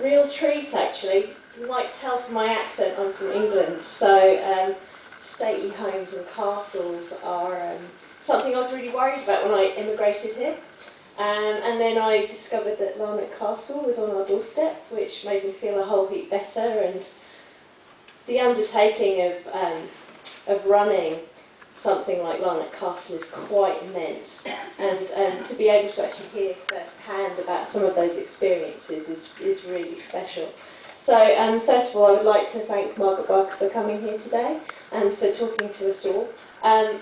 real treat, actually. You might tell from my accent I'm from England, so stately homes and castles are something I was really worried about when I immigrated here. And then I discovered that Larnach Castle was on our doorstep, which made me feel a whole heap better, and the undertaking of running something like Larnach Castle is quite immense, and to be able to actually hear firsthand about some of those experiences is really special. So first of all, I would like to thank Margaret Barker for coming here today and for talking to us all.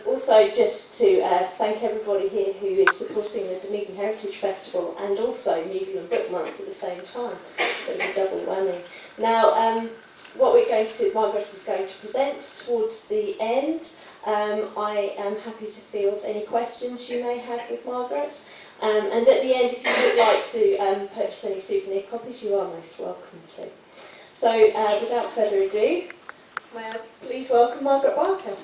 Also just to thank everybody here who is supporting the Dunedin Heritage Festival and also New Zealand Book Month at the same time. It was a double whammy. Now, what we're going to do, Margaret is going to present towards the end. I am happy to field any questions you may have with Margaret. And at the end, if you would like to purchase any souvenir copies, you are most welcome to. So, without further ado, may I please welcome Margaret Barker.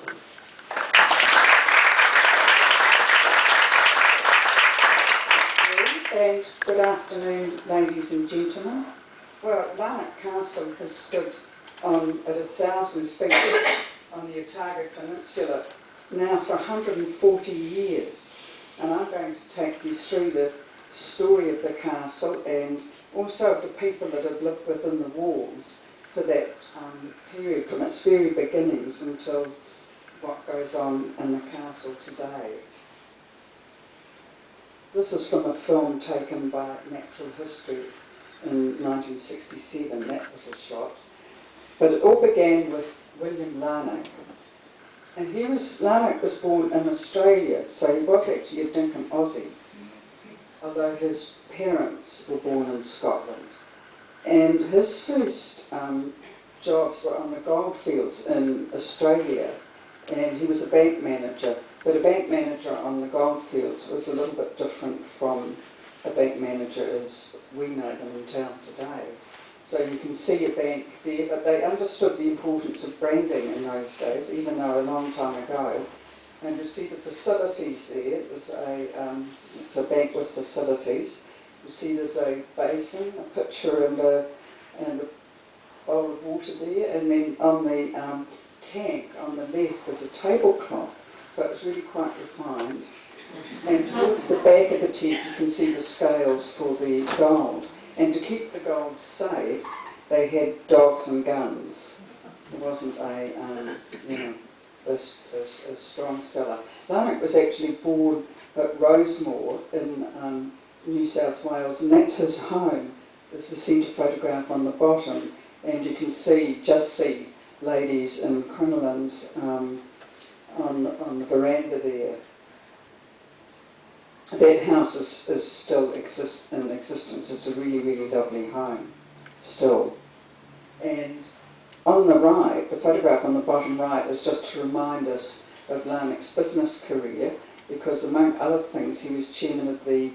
And good afternoon, ladies and gentlemen. Well, Larnach Castle has stood at 1,000 feet on the Otago Peninsula now for 140 years. And I'm going to take you through the story of the castle and also of the people that have lived within the walls for that period, from its very beginnings until what goes on in the castle today. This is from a film taken by Natural History in 1967, that little shot. But it all began with William Larnach. And Larnach was born in Australia, so he was actually a Dinkum Aussie, although his parents were born in Scotland. And his first jobs were on the goldfields in Australia, and he was a bank manager. But a bank manager on the goldfields was a little bit different from a bank manager as we know them in town today. So you can see a bank there, but they understood the importance of branding in those days, even though a long time ago. And you see the facilities there. There's it's a bank with facilities. You see there's a basin, a pitcher and a bowl of water there, and then on the tank on the left there's a tablecloth. So it's really quite refined. And towards the back of the tent you can see the scales for the gold. And to keep the gold safe, they had dogs and guns. It wasn't a strong cellar. Larnach was actually born at Rosemore in New South Wales, and that's his home. There's a centre photograph on the bottom, and you can just see ladies in crinolines on the veranda there. That house is still in existence. It's a really, really lovely home, still. And on the right, the photograph on the bottom right is just to remind us of Larnach's business career, because among other things, he was chairman of the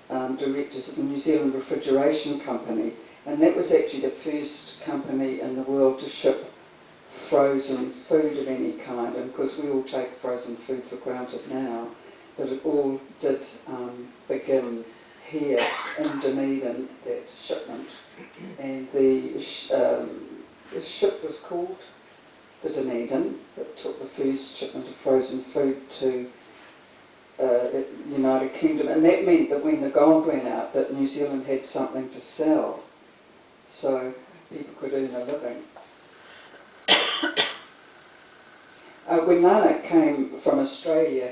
directors of the New Zealand Refrigeration Company, and that was actually the first company in the world to ship frozen food of any kind. And of course we all take frozen food for granted now, but it all did begin here in Dunedin, that shipment. And the ship was called the Dunedin. It took the first shipment of frozen food to United Kingdom, and that meant that when the gold ran out, that New Zealand had something to sell, so people could earn a living. When Larnach came from Australia,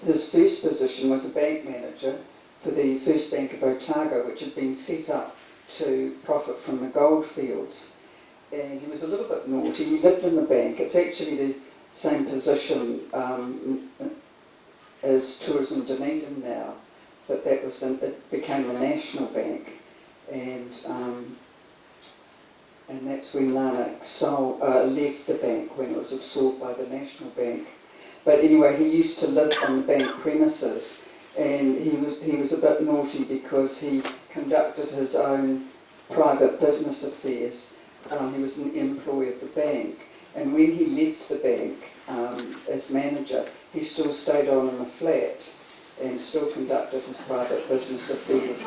his first position was a bank manager for the First Bank of Otago, which had been set up to profit from the gold fields. And he was a little bit naughty. He lived in the bank. It's actually the same position as Tourism Dunedin now, but that was it became a national bank, and that's when Larnach left the bank, when it was absorbed by the National Bank. But anyway, he used to live on the bank premises, and he was a bit naughty because he conducted his own private business affairs while he was an employee of the bank. And when he left the bank as manager, he still stayed on in the flat and still conducted his private business affairs.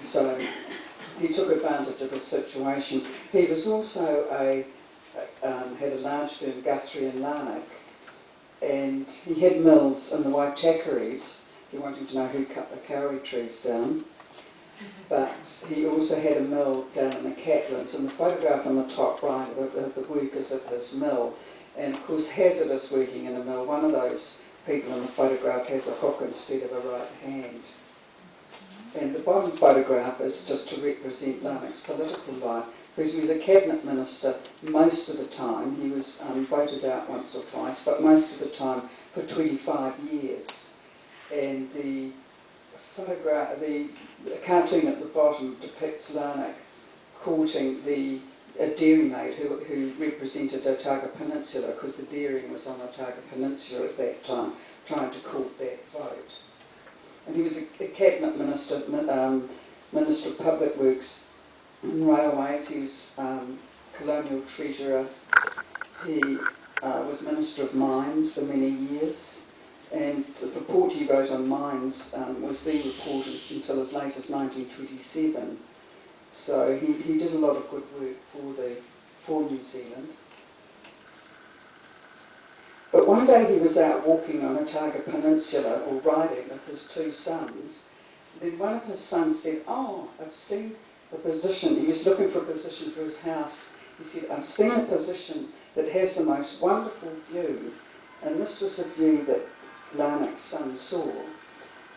So he took advantage of his situation. He was also had a large firm, Guthrie and Larnach, and he had mills in the Waitakaries. He wanted to know who cut the kauri trees down. But he also had a mill down in the Catlins, and the photograph on the top right of the workers at his mill. And of course, hazardous working in a mill, one of those people in the photograph has a hook instead of a right hand. And the bottom photograph is just to represent Larnach's political life, because he was a cabinet minister most of the time. He was voted out once or twice, but most of the time for 25 years. And the photograph, the cartoon at the bottom depicts Larnach courting a dairymaid who represented Otago Peninsula, because the dairying was on Otago Peninsula at that time, trying to court that vote. And he was a cabinet minister, Minister of Public Works and Railways. He was colonial treasurer. He was Minister of Mines for many years. And the report he wrote on mines was the report until as late as 1927. So he did a lot of good work for New Zealand. But one day he was out walking on Otago Peninsula, or riding with his two sons. Then one of his sons said, "Oh, I've seen a position." He was looking for a position for his house. He said, "I've seen a position that has the most wonderful view." And this was a view that Larnach's son saw,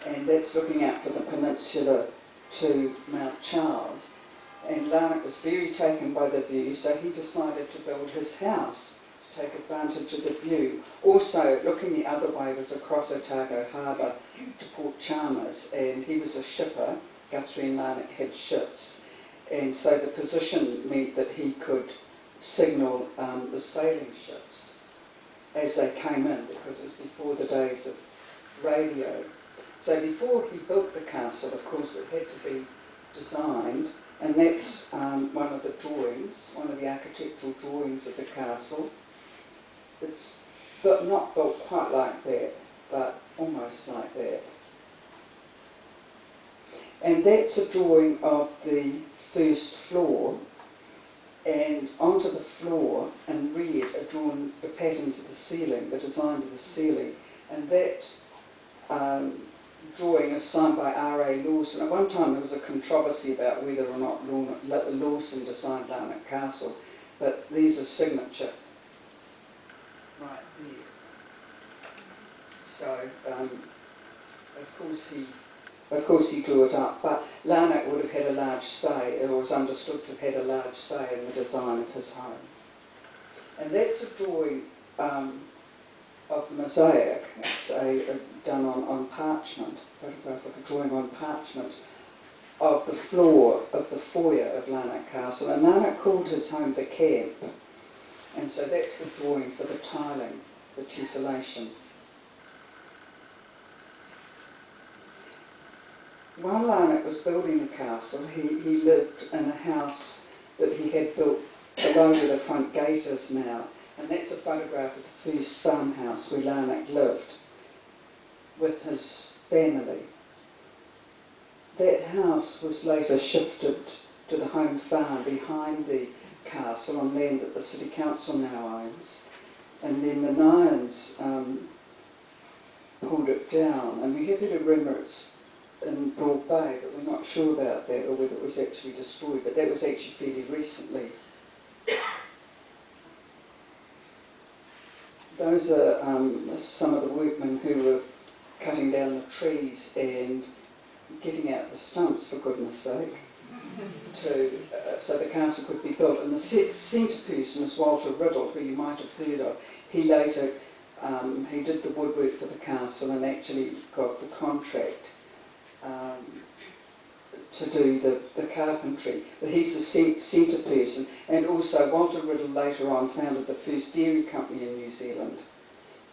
and that's looking out for the peninsula to Mount Charles. And Larnach was very taken by the view, so he decided to build his house to take advantage of the view. Also, looking the other way was across Otago Harbour to Port Chalmers, and he was a shipper. Guthrie and Larnach had ships, and so the position meant that he could signal the sailing ships as they came in, because it was before the days of radio. So before he built the castle, of course, it had to be designed, and that's one of the drawings, one of the architectural drawings of the castle. It's not built quite like that, but almost like that. And that's a drawing of the first floor, and onto the floor in red are drawn the patterns of the ceiling, the designs of the ceiling, and that drawing is signed by R.A. Lawson. At one time there was a controversy about whether or not Lawson designed Larnach Castle, but there's a signature right there. So, of course he drew it up, but Larnach would have had a large say, or was understood to have had a large say in the design of his home. And that's a drawing of mosaic. It's done on parchment, photograph of a drawing on parchment of the floor of the foyer of Larnach Castle. And Larnach called his home the camp, and so that's the drawing for the tiling, the tessellation. While Larnach was building the castle, he lived in a house that he had built below where the front gate is now, and that's a photograph of the first farmhouse where Larnach lived with his family. That house was later shifted to the home farm behind the castle on land that the City Council now owns, and then the Nyans pulled it down, and we have heard a rumour it's in Broad Bay, but we're not sure about that or whether it was actually destroyed, but that was actually fairly recently. Those are some of the workmen who were cutting down the trees and getting out the stumps, for goodness sake, so the castle could be built. And the centre person is Walter Riddle, who you might have heard of. He later, he did the woodwork for the castle and actually got the contract to do the carpentry, but he's the centre person. And also Walter Riddle later on founded the first dairy company in New Zealand,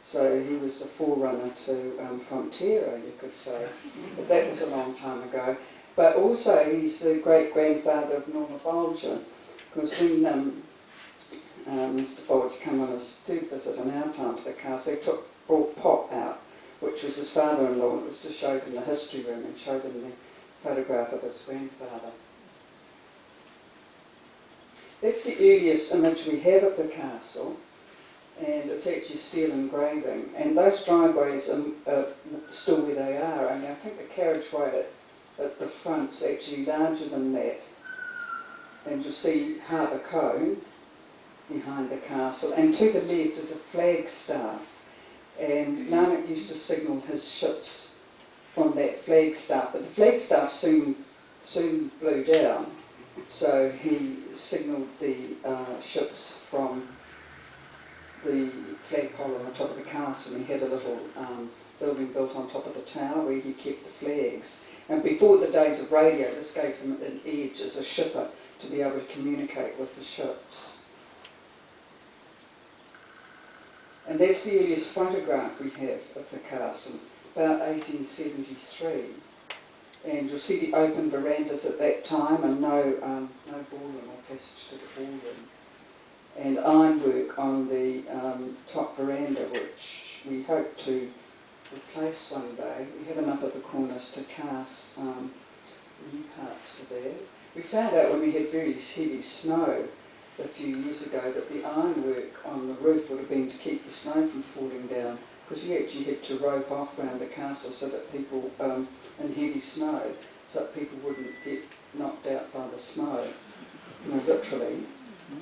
so he was the forerunner to Frontiera, you could say, but that was a long time ago. But also he's the great-grandfather of Norma Bolger, because when Mr. Bolger came on his third visit in our time to the castle, they brought Pop out, which was his father-in-law, and it was just showed in the history room and showed him the photograph of his grandfather. That's the earliest image we have of the castle, and it's actually steel engraving. And those driveways are still where they are. I mean, I think the carriageway at the front's actually larger than that. And you'll see Harbour Cone behind the castle. And to the left is a flagstaff. And Larnach used to signal his ships from that flagstaff. But the flagstaff soon blew down. So he signalled the ships from the flagpole on the top of the castle, and he had a little building built on top of the tower where he kept the flags. And before the days of radio, this gave him an edge as a shipper to be able to communicate with the ships. And that's the earliest photograph we have of the castle, about 1873. And you'll see the open verandas at that time, and no ballroom or passage to the ballroom. And ironwork on the top veranda, which we hope to replace one day. We have enough of the corners to cast new parts to there. We found out when we had very heavy snow a few years ago that the ironwork on the roof would have been to keep the snow from falling down, because you actually had to rope off around the castle so that people, in heavy snow, so that people wouldn't get knocked out by the snow, you know, literally.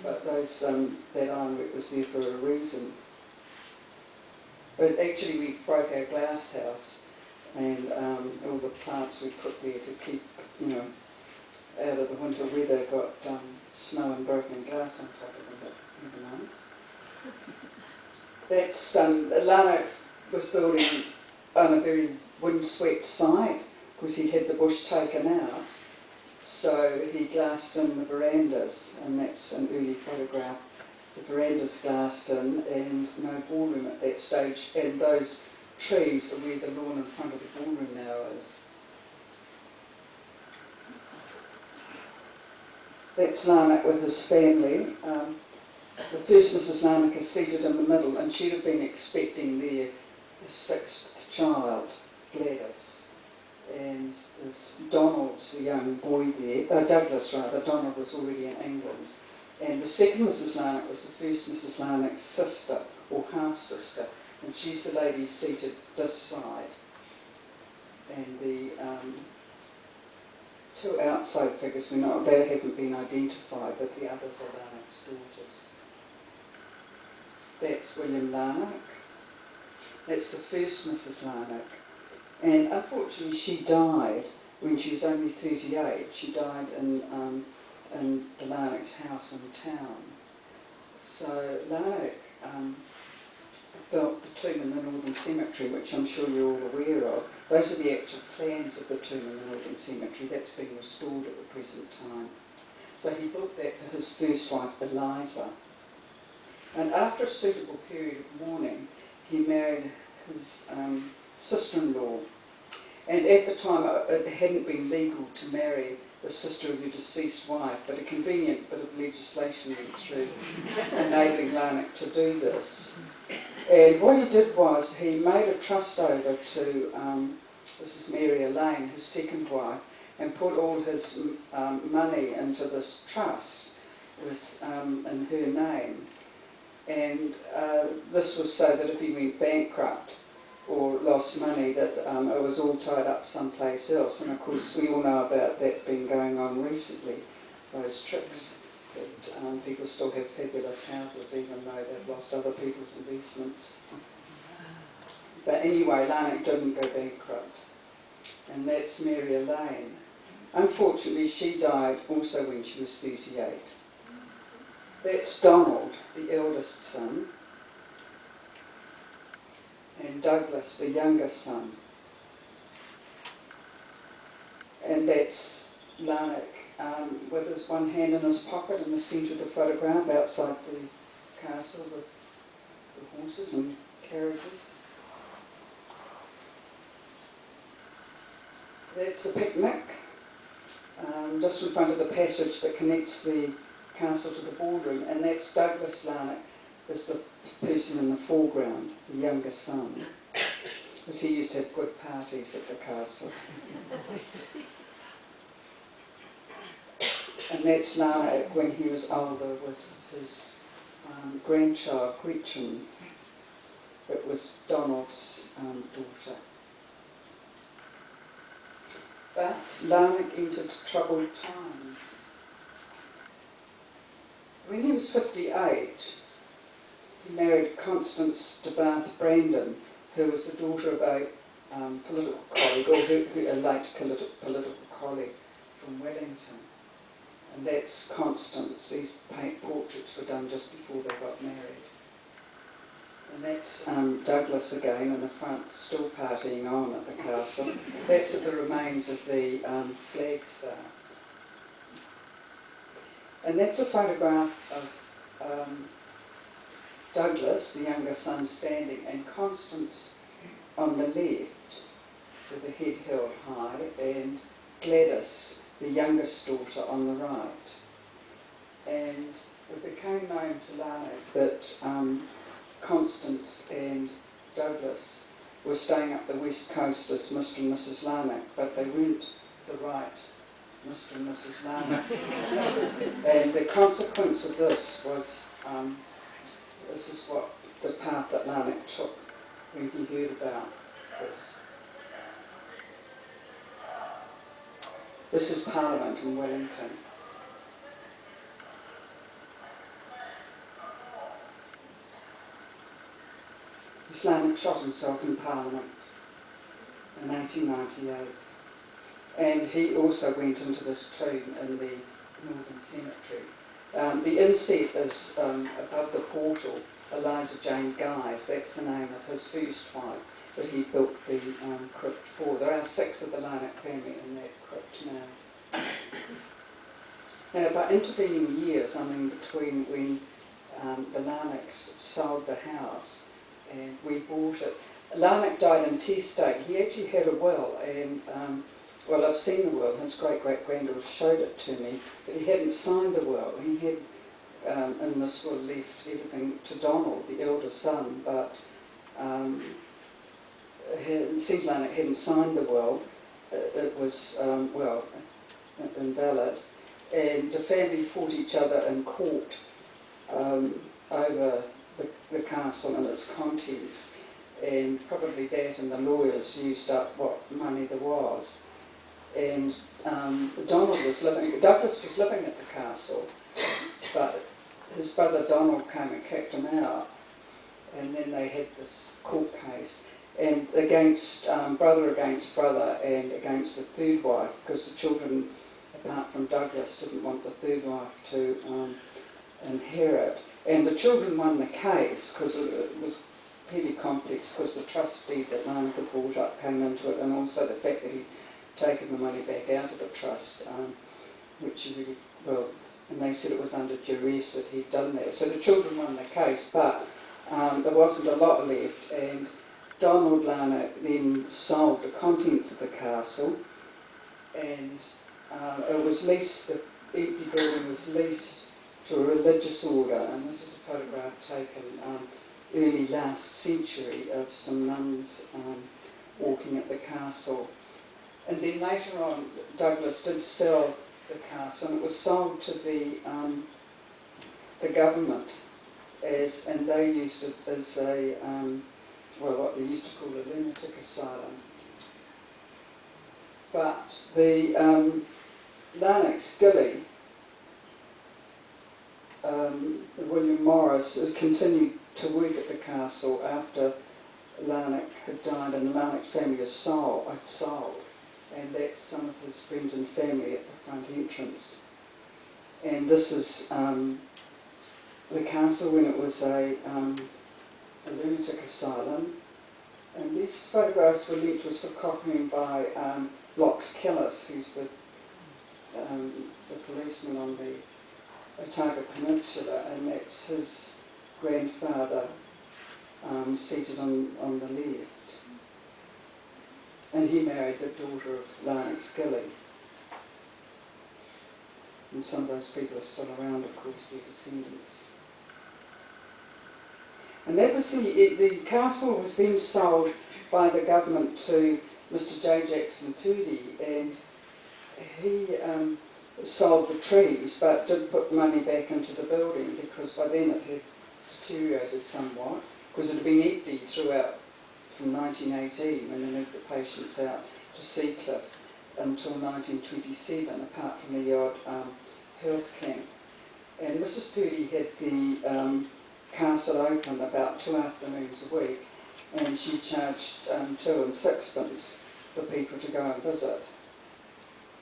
But those, that ironwork was there for a reason. But actually we broke our glass house, and all the plants we put there to keep, you know, out of the winter weather got snow and broken glass on top of them, but never mind. That's, Larnach was building on a very windswept site, because he'd had the bush taken out. So he glassed in the verandas, and that's an early photograph. The verandas glassed in, and no ballroom at that stage, and those trees are where the lawn in front of the ballroom now is. That's Larnach with his family. The first Mrs. Larnach is seated in the middle, and she'd have been expecting their sixth child, Gladys. And there's Donald's the young boy there, Douglas rather. Donald was already in England. And the second Mrs. Larnach was the first Mrs. Larnach's sister, or half-sister, and she's the lady seated this side. And the two outside figures, we know they haven't been identified, but the others are Larnach's daughters. That's William Larnach. That's the first Mrs. Larnach. And unfortunately she died when she was only 38. She died in the Larnach's house in town. So Larnach built the tomb in the Northern Cemetery, which I'm sure you're all aware of. Those are the actual plans of the tomb in the Northern Cemetery. That's being restored at the present time. So he built that for his first wife, Eliza. And after a suitable period of mourning, he married his sister-in-law. And at the time, it hadn't been legal to marry the sister of your deceased wife, but a convenient bit of legislation went through enabling Larnach to do this. And what he did was he made a trust over to, this is Mary Elaine, his second wife, and put all his money into this trust with, in her name. And this was so that if he went bankrupt or lost money, that it was all tied up someplace else. And of course we all know about that being going on recently, those tricks that people still have fabulous houses even though they've lost other people's investments. But anyway, Larnach didn't go bankrupt. And that's Mary Elaine. Unfortunately she died also when she was 38. That's Donald, the eldest son, and Douglas, the youngest son. And that's Larnach with his one hand in his pocket in the centre of the photograph outside the castle with the horses and carriages. That's a picnic just in front of the passage that connects the castle to the ballroom, and that's Douglas Larnach as the person in the foreground, the youngest son, because he used to have good parties at the castle. And that's Larnach when he was older with his grandchild, Gretchen. It was Donald's daughter. But Larnach entered troubled times. When he was 58, he married Constance de Bath Brandon, who was the daughter of a political colleague, or a late political colleague from Wellington. And that's Constance. These portraits were done just before they got married. And that's Douglas again in the front, still partying on at the castle. That's the remains of the flagstaff. And that's a photograph of Douglas, the younger son, standing, and Constance on the left, with the head held high, and Gladys, the youngest daughter, on the right. And it became known to Larnach that Constance and Douglas were staying up the west coast as Mr. and Mrs. Larnach, but they weren't the right Mr. and Mrs. Larnach. And the consequence of this was, this is what the path that Larnach took when he heard about this. This is Parliament in Wellington. Larnach shot himself in Parliament in 1898. And he also went into this tomb in the Northern Cemetery. The inset is above the portal, Eliza Jane Guise. That's the name of his first wife that he built the crypt for. There are 6 of the Larnach family in that crypt now. Now, by intervening years, I mean between when the Larnachs sold the house and we bought it, Larnach died intestate. He actually had a will, and well, I've seen the will. His great-great-granddaughter showed it to me, but he hadn't signed the will. He had, in this will, left everything to Donald, the elder son, but since Larnach hadn't signed the will, it was, well, invalid, and the family fought each other in court over the castle and its contents, and probably that and the lawyers used up what money there was. And Douglas was living at the castle, but his brother Donald came and kicked him out, and then they had this court case, and against brother against brother and against the third wife, because the children, apart from Douglas, didn't want the third wife to inherit. And the children won the case because it was pretty complex, because the trust deed that Larnach had brought up came into it, and also the fact that he'd taken the money back out of the trust, which he really, well, and they said it was under duress that he'd done that. So the children won the case, but there wasn't a lot left, and Donald Larnach then sold the contents of the castle, and it was leased, the empty building was leased to a religious order, and this is a photograph taken early last century of some nuns walking at the castle. And then later on, Douglas did sell the castle, and it was sold to the government and they used it as a, well, what they used to call a lunatic asylum. But the Larnach Skilly, William Morris, continued to work at the castle after Larnach had died and the Larnach family had sold, and that's some of his friends and family at the front entrance. And this is the castle when it was a lunatic asylum, and these photographs were lent to us for copying by Lox Kellis, who's the policeman on the Otago Peninsula, and that's his grandfather seated on the left. And he married the daughter of Larnach Skilly. And some of those people are still around, of course, their descendants. And that was the castle was then sold by the government to Mr. J. Jackson Purdy, and he sold the trees, but did put money back into the building because by then it had deteriorated somewhat, because it had been empty throughout from 1918 when they moved the patients out to Seacliff until 1927, apart from the odd health camp. And Mrs. Purdy had the castle open about 2 afternoons a week, and she charged 2 and 6pence for people to go and visit.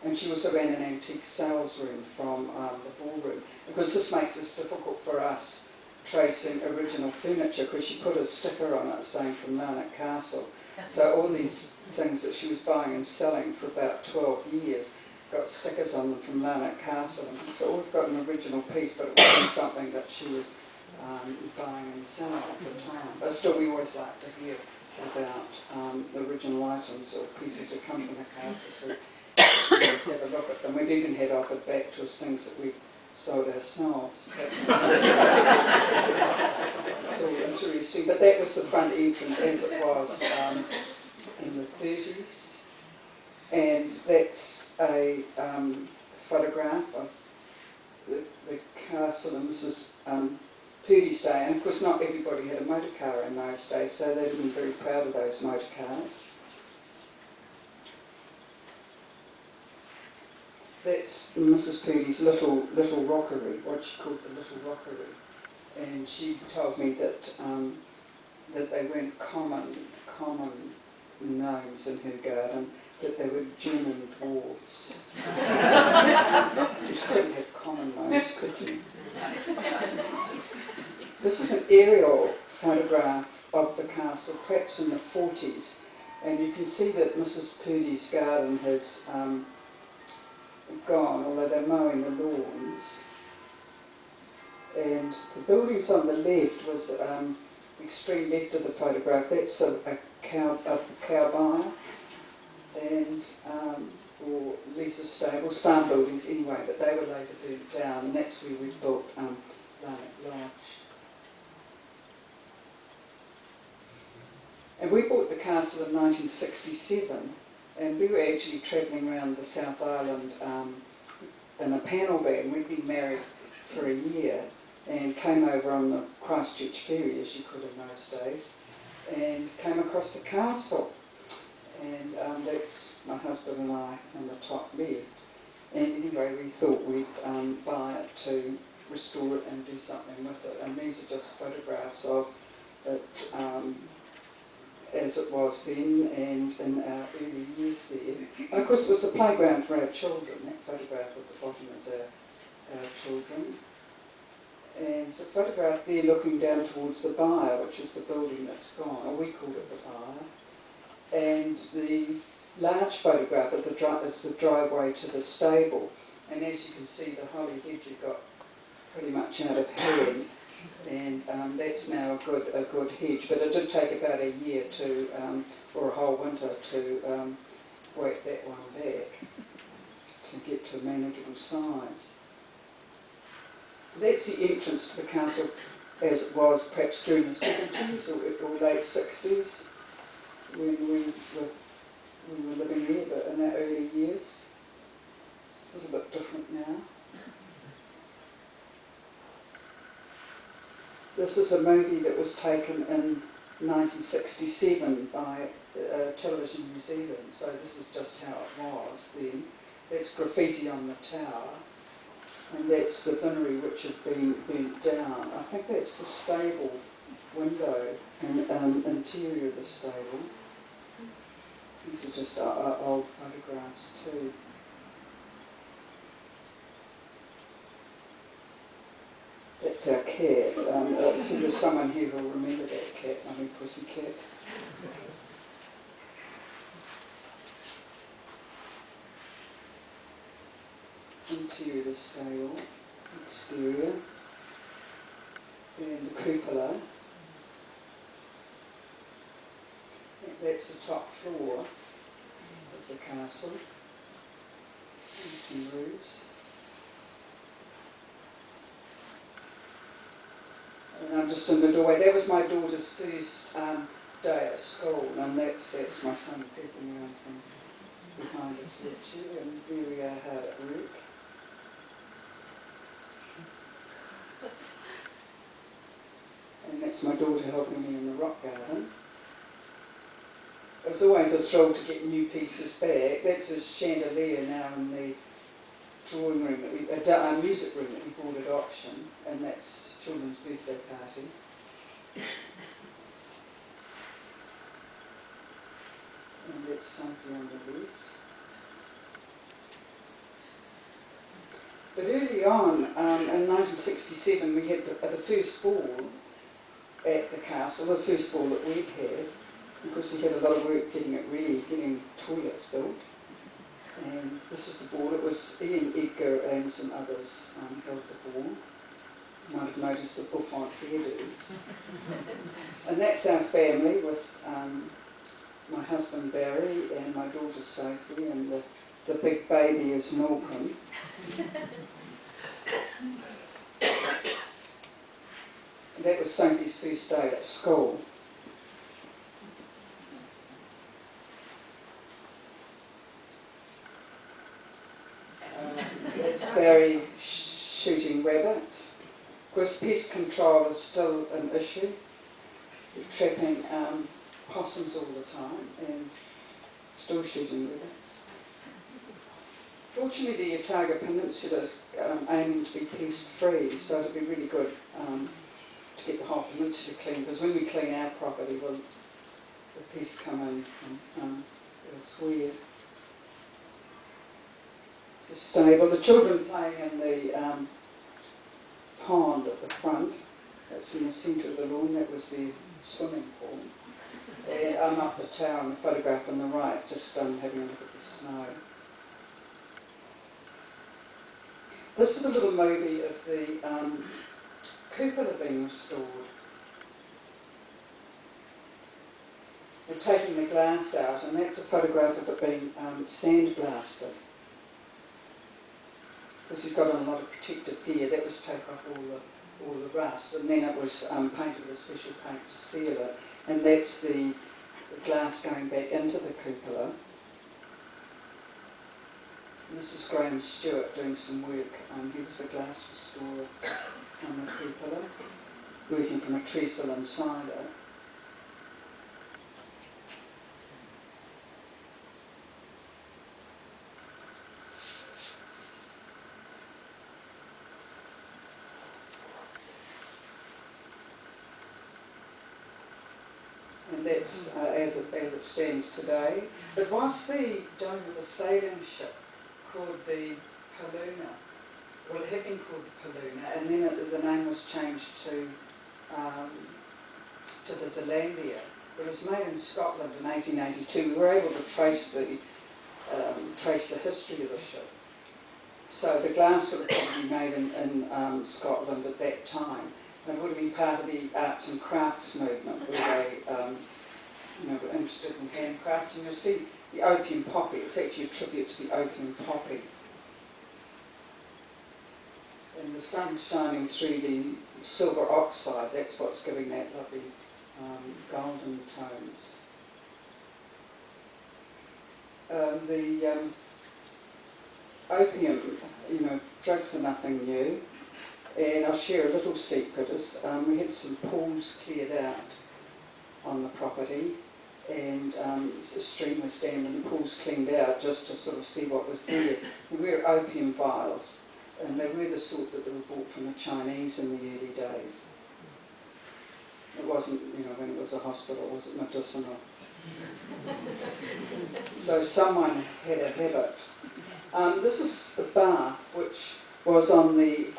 And she also ran an antique sales room from the ballroom, because this makes it difficult for us tracing original furniture, because she put a sticker on it saying from Larnach Castle. So all these things that she was buying and selling for about 12 years got stickers on them from Larnach Castle. And so we've got an original piece, but it wasn't something that she was buying and selling at the time. But still, we always like to hear about the original items or pieces that come from the castle. So we always have a look at them. We've even had offered back to us things that we've sold ourselves. It's all interesting. But that was the front entrance as it was in the 30s. And that's a photograph of the castle and Mrs. Purdy's day. And of course not everybody had a motor car in those days, so they'd have been very proud of those motor cars. That's Mrs. Purdy's little rockery, what she called the little rockery. And she told me that that they weren't common gnomes in her garden, that they were German dwarves. You couldn't have common gnomes, could you? This is an aerial photograph of the castle, perhaps in the 40s, and you can see that Mrs. Purdy's garden has gone, although they're mowing the lawns. And the buildings on the left was extreme left of the photograph. That's a cow byre, and or Lisa's stables, farm buildings anyway, but they were later burnt down, and that's where we built Larnach Lodge. And we bought the castle in 1967, and we were actually travelling around the South Island in a panel van. We'd been married for a year and came over on the Christchurch ferry, as you could in those days, and came across the castle. And that's my husband and I in the top left. And anyway, we thought we'd buy it to restore it and do something with it. And these are just photographs of it as it was then and in our early years there. And of course it was a playground for our children. That photograph at the bottom is our children. And there's a photograph there looking down towards the byre, which is the building that's gone, or we called it the byre. And the large photograph is the driveway to the stable. And as you can see, the holly hedge got pretty much out of hand. And that's now a good hedge, but it did take about a year to, or a whole winter to whack that one back to get to a manageable size. That's the entrance to the castle as it was perhaps during the 70s or late 60s when we were living there, but in our early years. It's a little bit different now. This is a movie that was taken in 1967 by Television New Zealand, so this is just how it was then. That's graffiti on the tower, and that's the vinery which had been burnt down. I think that's the stable window and interior of the stable. These are just old photographs too. That's our cat. So there's someone here who'll remember that cat, Mummy Pussycat. Interior of the stable, exterior, and the cupola. That's the top floor of the castle. And some roofs. And I'm just in the doorway. That was my daughter's first day at school, and that's my son peeping around from behind us lecture, and there we are hard at work. that's my daughter helping me in the rock garden. It was always a thrill to get new pieces back. That's a chandelier now in the drawing room, a music room that we bought at auction, and that's children's birthday party. And that's something on the left. But early on, in 1967, we had the first ball at the castle, the first ball that we'd had. Of course, we had a lot of work getting it ready, getting toilets built. And this is the ball. It was Ian Edgar and some others held the ball. You might have noticed the bouffant hairdos. And that's our family with my husband Barry and my daughter Sophie, and the big baby is Norcom. And that was Sophie's first day at school. That's Barry shooting rabbits. Of course, pest control is still an issue. We're trapping possums all the time and still shooting rabbits. Fortunately, the Otago Peninsula is aiming to be pest-free, so it'll be really good to get the whole peninsula clean, because when we clean our property, well, the pests come in from elsewhere. It's a stable. The children playing in the pond at the front. That's in the centre of the lawn. That was the swimming pool. And I'm up the tower in the photograph on the right, just having a look at the snow. This is a little movie of the cupola being restored. They're taking the glass out, and that's a photograph of it being sandblasted. Because he's got on a lot of protective gear. That was take off all the rust, and then it was painted with a special paint to seal it. And that's the glass going back into the cupola. And this is Graham Stewart doing some work. He was a glass restorer on the cupola, working from a trestle inside it. And that's as it stands today. It was the dome of a sailing ship called the Paluna. Well, it had been called the Paluna, and then the name was changed to the Zealandia. It was made in Scotland in 1882. We were able to trace the history of the ship. So the glass would have probably been made in Scotland at that time. And it would have been part of the arts and crafts movement, where they were interested in handcrafts. And you'll see the opium poppy. It's actually a tribute to the opium poppy. And the sun's shining through the silver oxide. That's what's giving that lovely golden tones. The opium, drugs are nothing new. And I'll share a little secret. We had some pools cleared out on the property, and a stream was dammed and the pools cleaned out just to sort of see what was there. And we were opium vials, and they were the sort that were bought from the Chinese in the early days. It wasn't, when it was a hospital, it wasn't medicinal. So someone had a habit. This is the bath, which was on the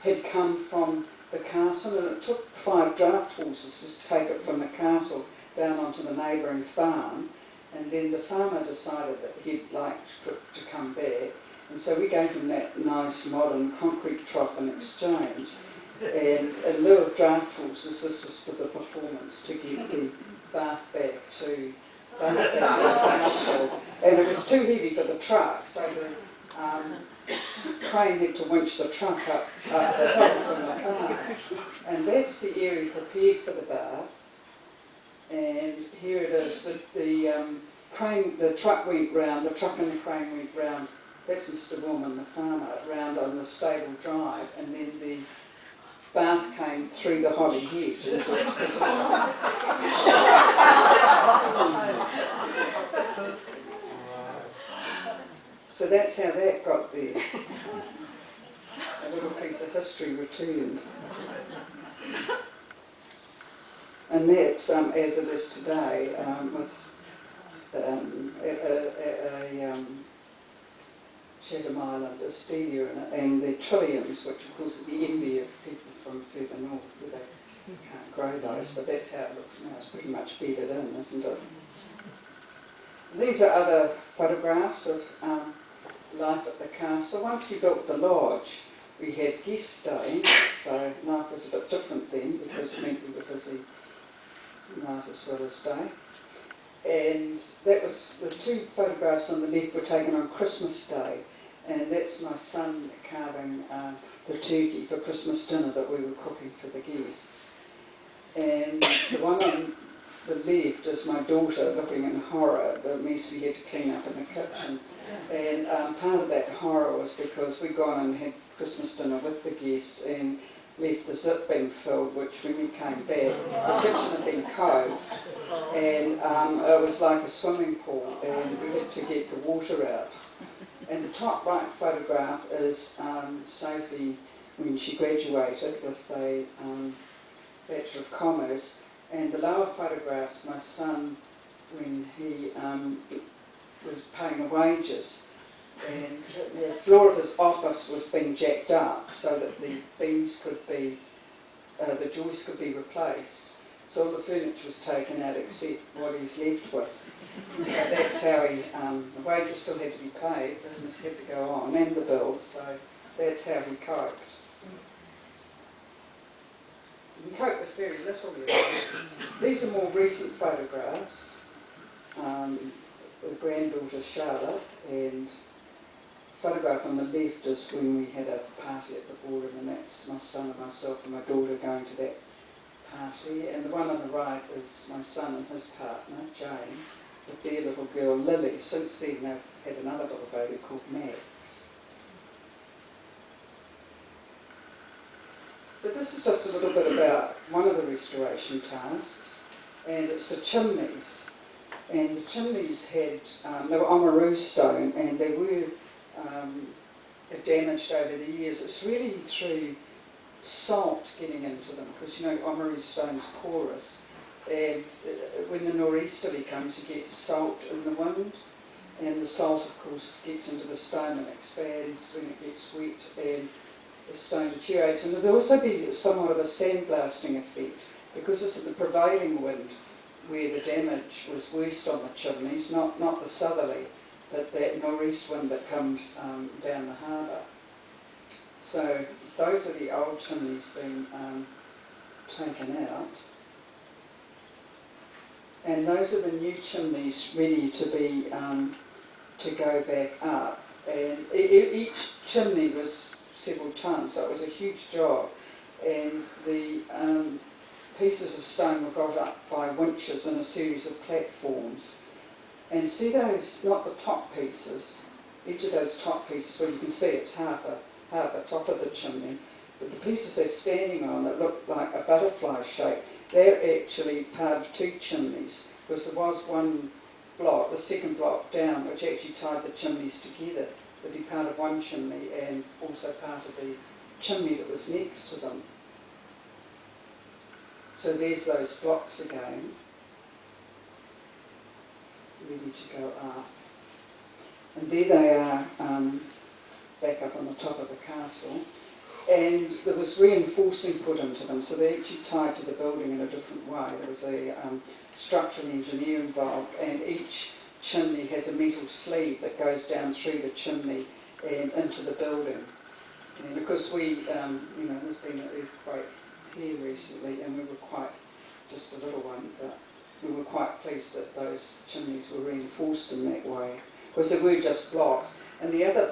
had come from the castle, and it took 5 draft horses to take it from the castle down onto the neighbouring farm, and then the farmer decided that he'd like for it to come back, and so we gave him that nice modern concrete trough in exchange, and in lieu of draft horses, this was for the performance, to get the bath back to Dunedin. And it was too heavy for the truck, so the crane had to winch the truck up the hill from the car. And that's the area prepared for the bath. And here it is. The truck went round, the truck and the crane went round. That's Mr. Willman, the farmer, round on the stable drive. And then the bath came through the holly hedge into its position. So that's how that got there. A little piece of history returned. And that's as it is today, with Chatham Island, Australia, and the trilliums, which of course are the envy of people from further north, where they can't grow those, but that's how it looks now. It's pretty much bedded in, isn't it? These are other photographs of life at the castle. Once we built the lodge, we had guest staying, so life was a bit different then, because it meant we were busy night as well as day. And that was, the two photographs on the left were taken on Christmas Day, and that's my son carving the turkey for Christmas dinner that we were cooking for the guests. And the one on the left is my daughter looking in horror at the mess we had to clean up in the kitchen. And part of that horror was because we'd gone and had Christmas dinner with the guests and left the zip being filled, which when we came back, the kitchen had been coved, and it was like a swimming pool, and we had to get the water out. And the top right photograph is Sophie when she graduated with a Bachelor of Commerce, and the lower photograph's my son when he was paying the wages. And the floor of his office was being jacked up so that the beams could be, the joists could be replaced. So all the furniture was taken out except what he's left with. So that's how he, the wages still had to be paid, business had to go on, and the bills, so that's how he coped. He coped with very little, really. These are more recent photographs. The granddaughter Charlotte, and photograph on the left is when we had a party at the boardroom, and that's my son and myself and my daughter going to that party. And the one on the right is my son and his partner, Jane, with their little girl, Lily. Since then they've had another little baby called Max. So this is just a little bit about one of the restoration tasks, and it's the chimneys. And the chimneys had, they were Oamaru stone, and they were damaged over the years. It's really through salt getting into them, because you know Oamaru stone's porous, and when the nor'easterly comes you get salt in the wind, and the salt of course gets into the stone and expands when it gets wet, and the stone deteriorates. And there'll also be somewhat of a sandblasting effect, because this is the prevailing wind where the damage was worst on the chimneys, not the southerly, but that nor'east wind that comes down the harbour. So those are the old chimneys being taken out. And those are the new chimneys ready to be, to go back up. And each chimney was several tonnes, so it was a huge job. And the pieces of stone were got up by winches in a series of platforms. And see those, not the top pieces, each of those top pieces where you can see it's half a top of the chimney, but the pieces they're standing on that look like a butterfly shape, they're actually part of two chimneys, because there was one block, the second block down, which actually tied the chimneys together. They'd be part of one chimney and also part of the chimney that was next to them. So there's those blocks again, ready to go up. And there they are, back up on the top of the castle. And there was reinforcing put into them, so they're actually tied to the building in a different way. There was a structural engineer involved, and each chimney has a metal sleeve that goes down through the chimney and into the building. And of course we, you know, there's been an earthquake here recently, and we were quite, just a little one, but we were quite pleased that those chimneys were reinforced in that way, because they were just blocks. And the other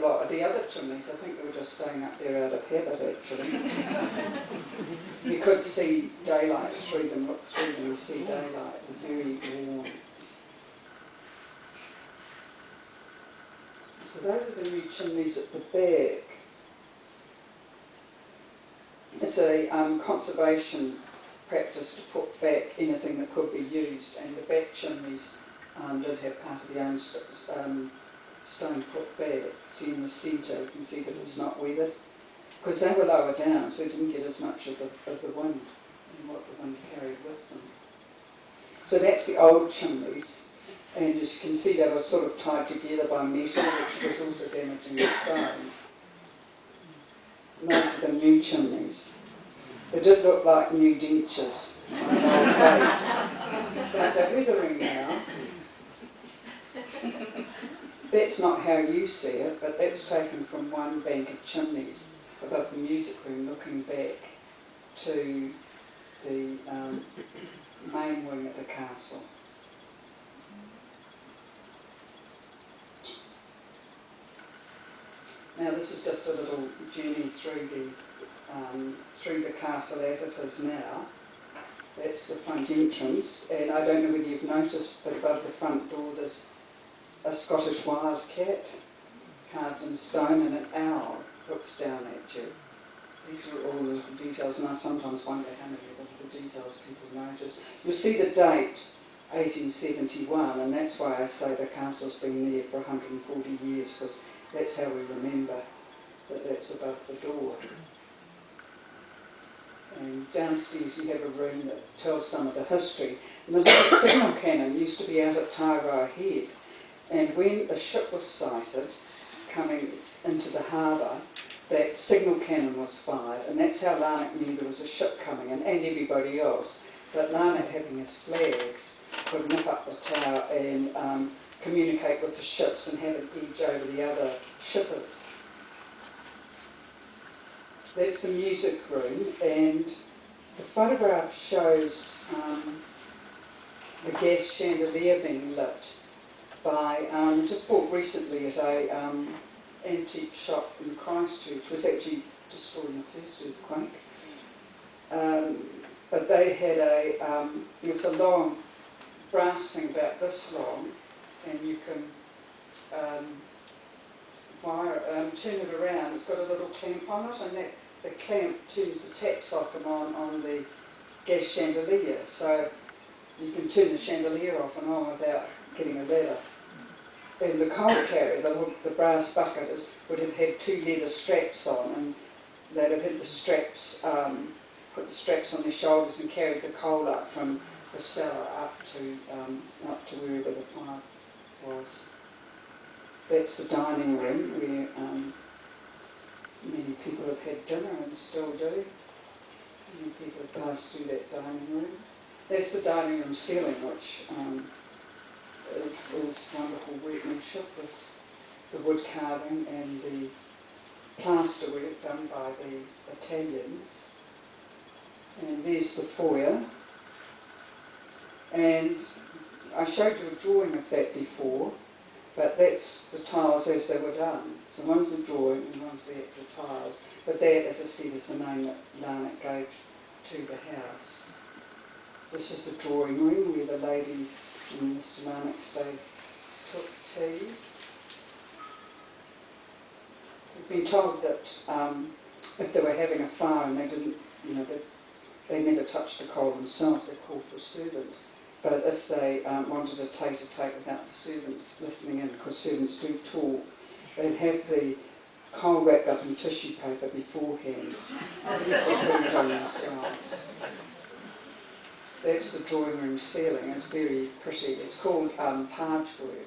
chimneys, I think they were just staying up there out of habit actually. You could see daylight through them, look through them and see daylight, very warm. So those are the new chimneys at the back. it's a conservation practice to put back anything that could be used, and the back chimneys did have part of the own stone put back. See in the centre, you can see that it's not weathered, because they were lower down, so they didn't get as much of the wind and what the wind carried with them. So that's the old chimneys, and as you can see they were sort of tied together by metal, which was also damaging the stone. And those are the new chimneys. They did look like new dentures on an old face, but they're withering now. That's not how you see it, but that's taken from one bank of chimneys above the music room looking back to the main wing of the castle. Now this is just a little journey through the castle as it is now. That's the front entrance, and I don't know whether you've noticed, but above the front door there's a Scottish wildcat carved in stone, and an owl looks down at you. These are all the little details, and I sometimes wonder how many of the little details people notice. You'll see the date, 1871, and that's why I say the castle's been there for 140 years, because that's how we remember that that's above the door. And downstairs you have a room that tells some of the history. And the little signal cannon used to be out at Tairoa Head, and when a ship was sighted coming into the harbour, that signal cannon was fired, and that's how Larnach knew there was a ship coming in, and everybody else. But Larnach, having his flags, could nip up the tower and communicate with the ships and have an edge over the other shippers. That's the music room, and the photograph shows the gas chandelier being lit by, just bought recently at a antique shop in Christchurch. It was actually destroyed in the first earthquake. But they had it's a long brass thing about this long, and you can turn it around. It's got a little clamp on it, and the clamp turns the taps off and on the gas chandelier, so you can turn the chandelier off and on without getting a ladder. And the coal carrier, the brass bucket, would have had two leather straps on, and they'd have had the straps, put the straps on their shoulders and carried the coal up from the cellar up to wherever the fire was. That's the dining room where many people have had dinner and still do. Many people have passed through that dining room. That's the dining room ceiling, which is wonderful workmanship with the wood carving and the plaster work done by the Italians. And there's the foyer. And I showed you a drawing of that before, but that's the tiles as they were done. So one's the drawing and one's the actual tiles. But that, as I said, is the name that Larnach gave to the house. This is the drawing room where the ladies and Mr. Larnach stayed, took tea. We've been told that if they were having a fire and they didn't, they never touched the coal themselves, they called for a servant. But if they wanted a tete-a-tete without the servants listening in, because servants do talk, they'd have the coal wrapped up in tissue paper beforehand. They couldn't do themselves. That's the drawing room ceiling. It's very pretty. It's called pagework,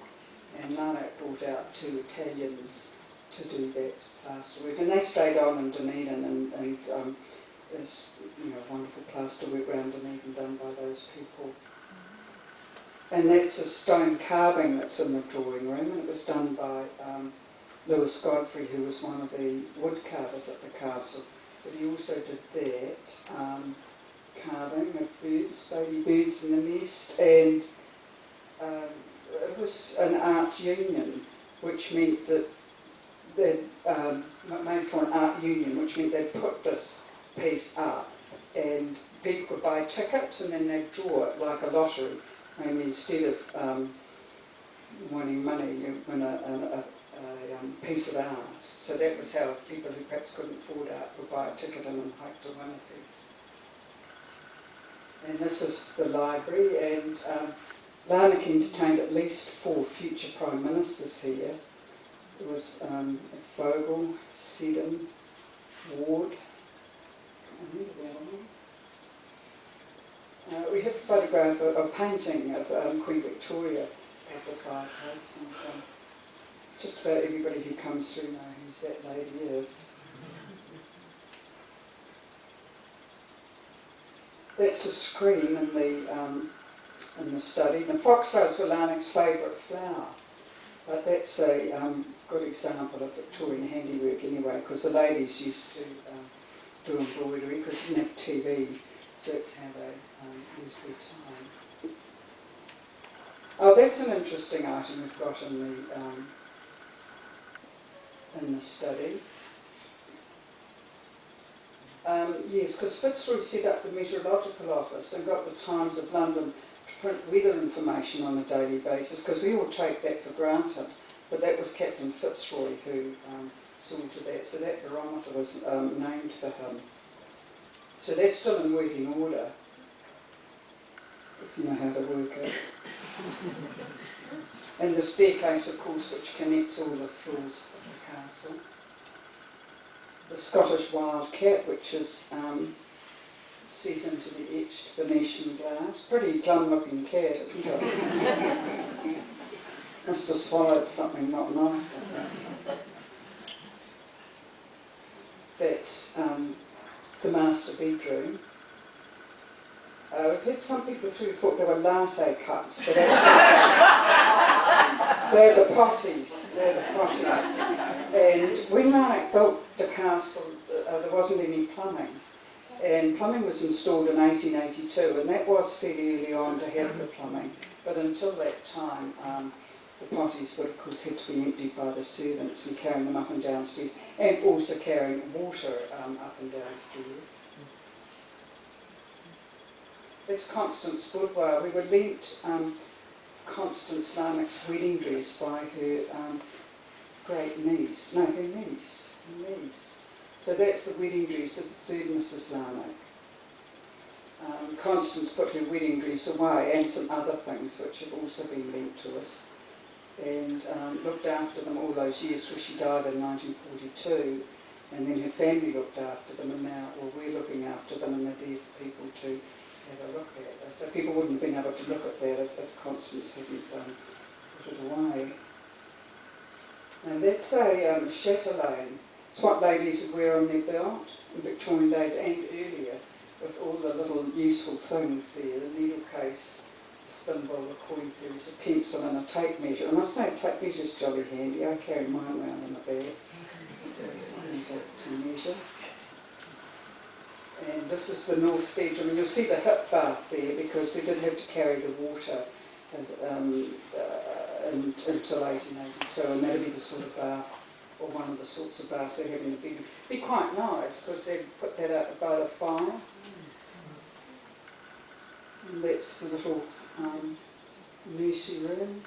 and Larnach brought out two Italians to do that plasterwork, and they stayed on in Dunedin, and there's wonderful plasterwork around Dunedin done by those people. And that's a stone carving that's in the drawing room, and it was done by Lewis Godfrey, who was one of the wood carvers at the castle. But he also did that carving of birds, baby birds in the nest, and it was an art union, which meant that they'd made for an art union, which meant they'd put this piece up, and people could buy tickets, and then they'd draw it like a lottery. And instead of winning money, you win a piece of art. So that was how people who perhaps couldn't afford art would buy a ticket in and hike to one of these. And this is the library, and Larnach entertained at least 4 future Prime Ministers here. There was Vogel, Seddon, Ward. We have a photograph, a painting of Queen Victoria at the fireplace, and just about everybody who comes through know who that lady is. That's a screen in the study. And foxgloves were Larnach's favourite flower, but that's a good example of Victorian handiwork anyway, because the ladies used to do embroidery because they didn't have TV, so that's how they used their time. Oh, that's an interesting item we've got in the study. Yes, because Fitzroy set up the Meteorological Office and got the Times of London to print weather information on a daily basis, because we all take that for granted, but that was Captain Fitzroy who saw to that, so that barometer was named for him. So that's still in working order, if you know how to work it. And the staircase, of course, which connects all the floors of the castle. The Scottish wild cat, which is set into the etched Venetian glass. Pretty glum-looking cat, isn't it? Must have swallowed something not nice, I think. That's the master bedroom. We've had some people who thought they were latte cups, but they're the potties. And when Larnach built the castle, there wasn't any plumbing. And plumbing was installed in 1882, and that was fairly early on to have the plumbing. But until that time, the potties would, of course, have to be emptied by the servants and carrying them up and downstairs, and also carrying water up and downstairs. That's Constance Boudoir. We were lent Constance Larnach's wedding dress by her great niece. No, her niece. So that's the wedding dress of the third Mrs. Larnach. Constance put her wedding dress away and some other things which have also been lent to us, and looked after them all those years, because she died in 1942, and then her family looked after them, and now we're looking after them, and they're there for people to have a look at. So people wouldn't have been able to look at that if Constance hadn't put it away. And that's a chatelaine. It's what ladies would wear on their belt in Victorian days and earlier, with all the little useful things there, the needle case, the thimble, the coin purse, a pencil and a tape measure. And I say a tape measure's jolly handy. I carry mine around in the bag. Something to measure. And this is the north bedroom, and you'll see the hip bath there, because they did have to carry the water until 1882, and that'll be the sort of bath, or one of the sorts of baths they have in the bedroom. Be quite nice, because they'd put that out by the fire. And that's the little nursery room.